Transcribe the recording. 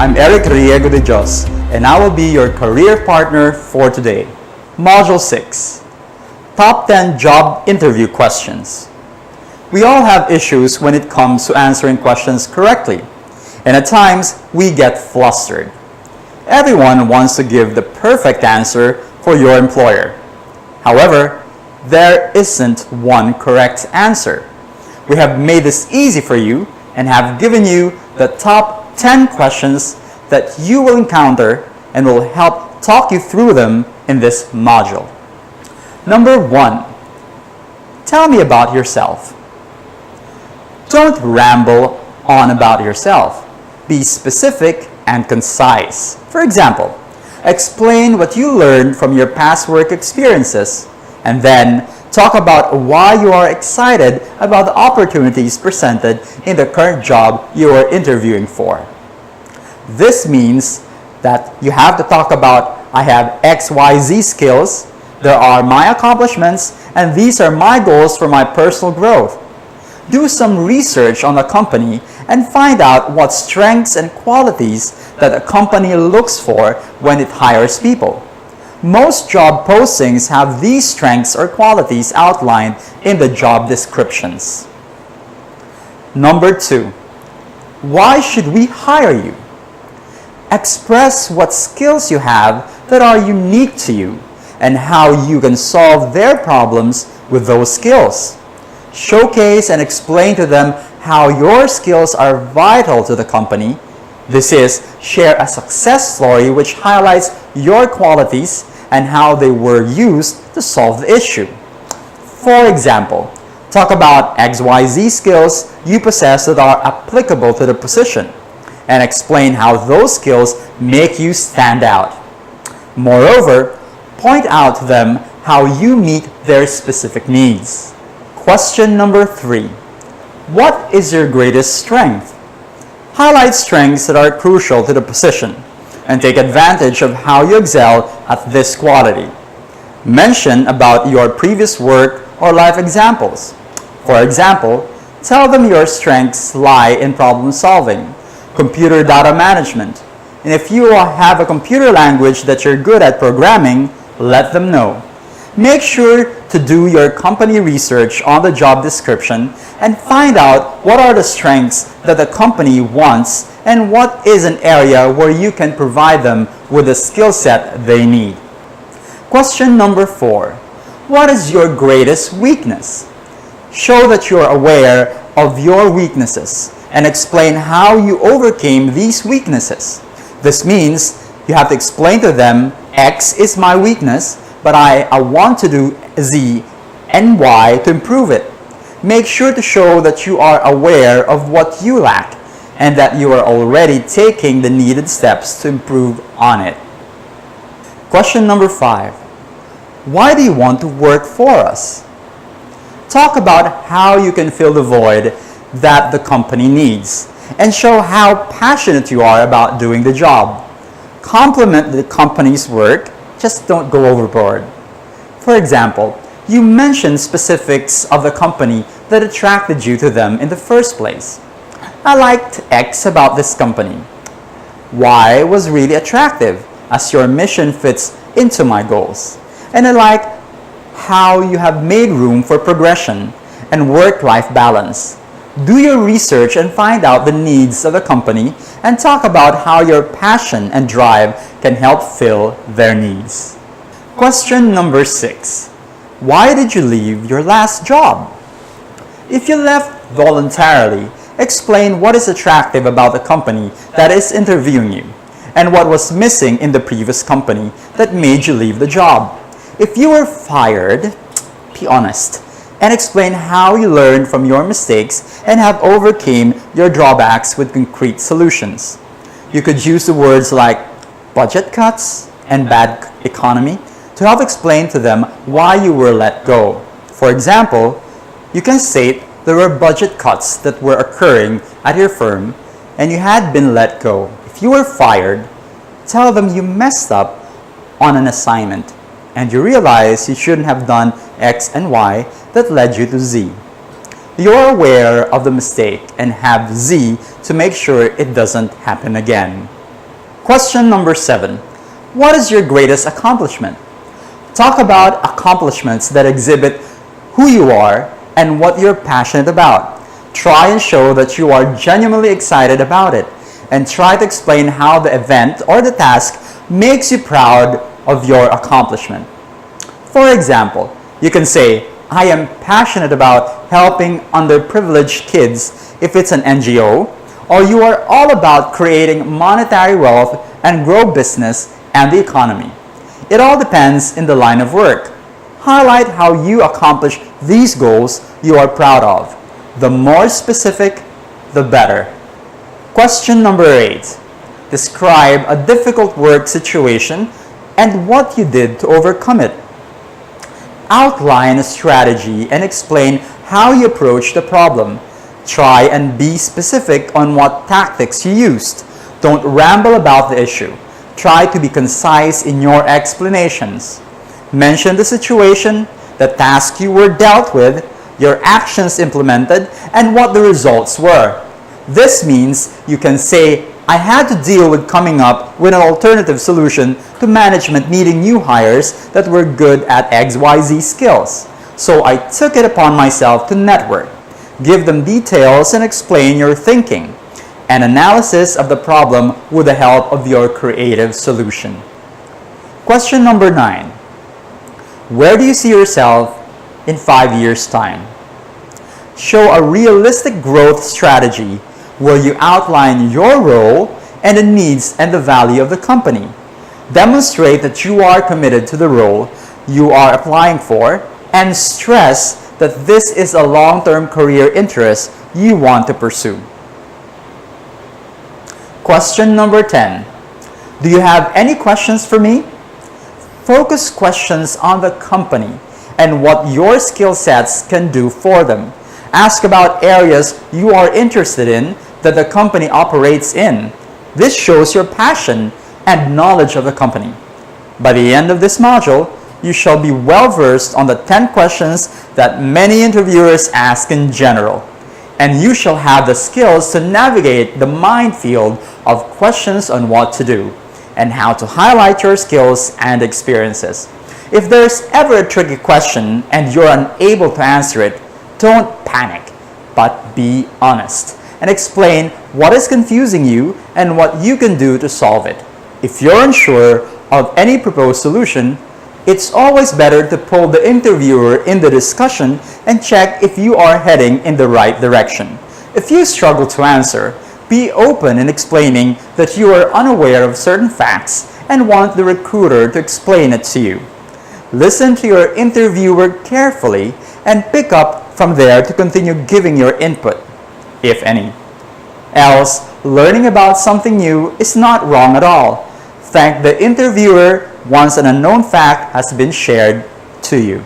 I'm Eric Riego de Dios, and I will be your career partner for today. Module 6, Top 10 Job Interview Questions. We all have issues when it comes to answering questions correctly, and at times we get flustered. Everyone wants to give the perfect answer for your employer. However, there isn't one correct answer. We have made this easy for you and have given you the top 10 questions that you will encounter and will help talk you through them in this module. Number 1, tell me about yourself. Don't ramble on about yourself. Be specific and concise. For example, explain what you learned from your past work experiences, and then talk about why you are excited about the opportunities presented in the current job you are interviewing for. This means that you have to talk about, I have XYZ skills, there are my accomplishments, and these are my goals for my personal growth. Do some research on the company and find out what strengths and qualities that a company looks for when it hires people. Most job postings have these strengths or qualities outlined in the job descriptions. Number 2, why should we hire you? Express what skills you have that are unique to you and how you can solve their problems with those skills. Showcase and explain to them how your skills are vital to the company. This is, share a success story which highlights your qualities and how they were used to solve the issue. For example, talk about XYZ skills you possess that are applicable to the position, and explain how those skills make you stand out. Moreover, point out to them how you meet their specific needs. Question number 3. What is your greatest strength? Highlight strengths that are crucial to the position and take advantage of how you excel at this quality. Mention about your previous work or life examples. For example, tell them your strengths lie in problem solving, computer data management, and if you have a computer language that you're good at programming, let them know. Make sure to do your company research on the job description and find out what are the strengths that the company wants and what is an area where you can provide them with the skill set they need. Question number 4. What is your greatest weakness? Show that you're aware of your weaknesses and explain how you overcame these weaknesses. This means you have to explain to them, X is my weakness, but I want to do Z and Y to improve it. Make sure to show that you are aware of what you lack and that you are already taking the needed steps to improve on it. Question number 5. Why do you want to work for us? Talk about how you can fill the void that the company needs and show how passionate you are about doing the job. Compliment the company's work, just don't go overboard. For example, you mention specifics of the company that attracted you to them in the first place. I liked X about this company. Y was really attractive as your mission fits into my goals. And I like how you have made room for progression and work-life balance. Do your research and find out the needs of the company and talk about how your passion and drive can help fill their needs. Question number 6. Why did you leave your last job? If you left voluntarily, explain what is attractive about the company that is interviewing you and what was missing in the previous company that made you leave the job. If you were fired, be honest and explain how you learned from your mistakes and have overcame your drawbacks with concrete solutions. You could use the words like budget cuts and bad economy to help explain to them why you were let go. For example, you can state there were budget cuts that were occurring at your firm and you had been let go. If you were fired, tell them you messed up on an assignment and you realize you shouldn't have done X and Y that led you to Z. You're aware of the mistake and have Z to make sure it doesn't happen again. Question number 7. What is your greatest accomplishment? Talk about accomplishments that exhibit who you are and what you're passionate about. Try and show that you are genuinely excited about it, and try to explain how the event or the task makes you proud of your accomplishment. For example, you can say, I am passionate about helping underprivileged kids if it's an NGO, or you are all about creating monetary wealth and grow business and the economy. It all depends in the line of work. Highlight how you accomplish these goals you are proud of. The more specific, the better. Question number 8. Describe a difficult work situation and what you did to overcome it. Outline a strategy and explain how you approached the problem. Try and be specific on what tactics you used. Don't ramble about the issue. Try to be concise in your explanations. Mention the situation, the task you were dealt with, your actions implemented, and what the results were. This means you can say, I had to deal with coming up with an alternative solution to management needing new hires that were good at XYZ skills. So I took it upon myself to network. Give them details and explain your thinking. An analysis of the problem with the help of your creative solution. Question number 9. Where do you see yourself in 5 years' time? Show a realistic growth strategy where you outline your role and the needs and the value of the company. Demonstrate that you are committed to the role you are applying for, and stress that this is a long-term career interest you want to pursue. Question number 10. Do you have any questions for me? Focus questions on the company and what your skill sets can do for them. Ask about areas you are interested in that the company operates in. This shows your passion and knowledge of the company. By the end of this module, you shall be well versed on the 10 questions that many interviewers ask in general, and you shall have the skills to navigate the minefield of questions on what to do and how to highlight your skills and experiences. If there's ever a tricky question and you're unable to answer it, don't panic, but be honest and explain what is confusing you and what you can do to solve it. If you're unsure of any proposed solution, it's always better to pull the interviewer in the discussion and check if you are heading in the right direction. If you struggle to answer, be open in explaining that you are unaware of certain facts and want the recruiter to explain it to you. Listen to your interviewer carefully and pick up from there to continue giving your input, if any. Else, learning about something new is not wrong at all. Thank the interviewer once an unknown fact has been shared to you.